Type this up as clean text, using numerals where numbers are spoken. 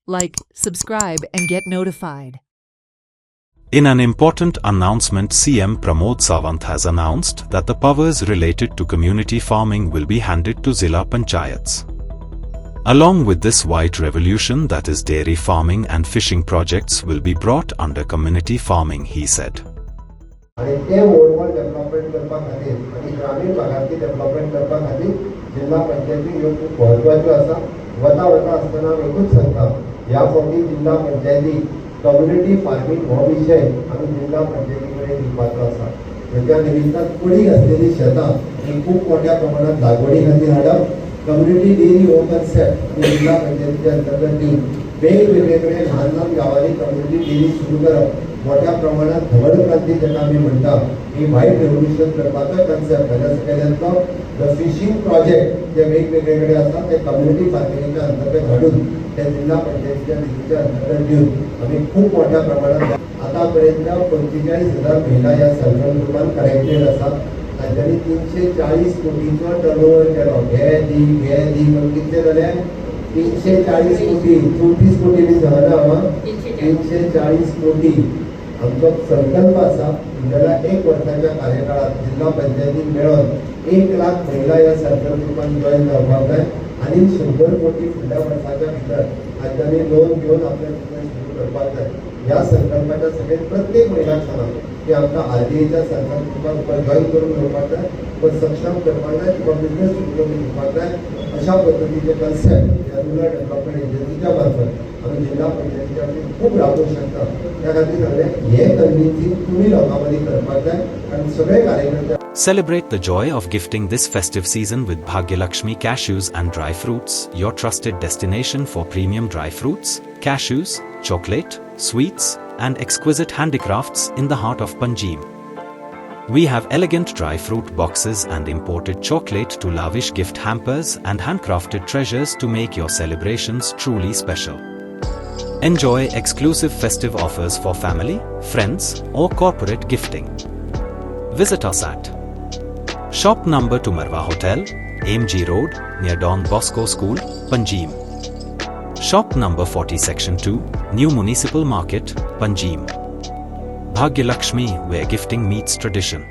like, subscribe, and get notified. In an important announcement, CM Pramod Sawant has announced that the powers related to community farming will be handed to Zilla Panchayats. Along with this white revolution, that is dairy farming and fishing projects will be brought under community farming, he said. आणि ते overall development करपा खातीर आणि ग्रामीण भागातली development करपा खातीर जिल्हा पंचायती ह्यो खूब म्हत्वाच्यो आसा. वता आसतना एकूच सांगता, ह्या फावटी जिल्हा पंचायती कम्युनिटी फार्मिंग हो विशय आमी जिल्हा पंचायती कडेन दिवपाचो आसा. त्या निमित्तान पडी आसलेली शेतां ही खूब मोठ्या प्रमाणात लागवडी खातीर हाडप, कम्युनिटी डेरी हो कन्सेप्ट आमी जिल्हा पंचायतीच्या अंतर्गत दिवन वेगवेगळे ल्हान ल्हान गांवांनी कम्युनिटी डेरी सुरू करप. मोठ्या प्रमाणात धवड क्रांती जेका आमी म्हणटा, ही व्हाईट रेव्होल्युशन करपाचो कन्सेप्ट हाच्या सकयल्यांतलो द फिशिंग प्रोजेक्ट जे वेगवेगळे कडेन आसा ते कम्युनिटी फार्मिंगेच्या अंतर्गत हाडून ते जिल्हा पंचायतीच्या निधीच्या अंतर्गत दिवन आमी खूब मोठ्या प्रमाणात आतापर्यंत 45,000 महिला या सेल्फ हेल्प ग्रुपान कनेक्टेड आसा. तांच्यांनी 340 कोटीचो टर्नओव्हर केलो. घे दी म्हणून कितले जाले? 340 कोटी. 34 कोटी बी झाला. 340 कोटी आमचो संकल्प आसा. गेल्या 1 वर्साच्या कार्यकाळात जिल्हा पंचायतीन मेळोन 1 लाख महिला या सेल्फ हेल्प ग्रुपान जॉईन जावपाक जाय आणि 100 कोटी फुडल्या वर्साच्या भितर तांच्यांनी लोन घेवन आपले बिझनेस सुरू करपाक जाय. ह्या संकल्पाच्या सगळ्यात प्रत्येक महिलाक सांगता की आमकां आरबीआयच्या सेल्फ हेल्प ग्रुपान जॉईन करून घेवपाक जाय, पण सक्षम करपाक जाय किंवा बिझनेस सुरू करून घेवपाक जाय. अशा पद्धतीचे कन्सेप्ट या रुरल डेव्हलपमेंट एजन्सीच्या मार्फत आमी जिल्हा पंचायतीच्या वतीन खूब राबोवंक शकता. त्या खातीर सगळें हे कन्विन्सिंग तुमी लोकां मदीं करपाक जाय आनी सगळे कार्यकर्ते. Celebrate the joy of gifting this festive season with Bhagyalakshmi Cashews and Dry Fruits, your trusted destination for premium dry fruits, cashews, chocolate, sweets, and exquisite handicrafts in the heart of Panjim. We have elegant dry fruit boxes and imported chocolate to lavish gift hampers and handcrafted treasures to make your celebrations truly special. Enjoy exclusive festive offers for family, friends, or corporate gifting. Visit us at Shop number to Marwa Hotel, AMG Road, near Don Bosco School, Panjim. Shop number 40 Section 2, New Municipal Market, Panjim. Bhagyalakshmi, where gifting meets tradition.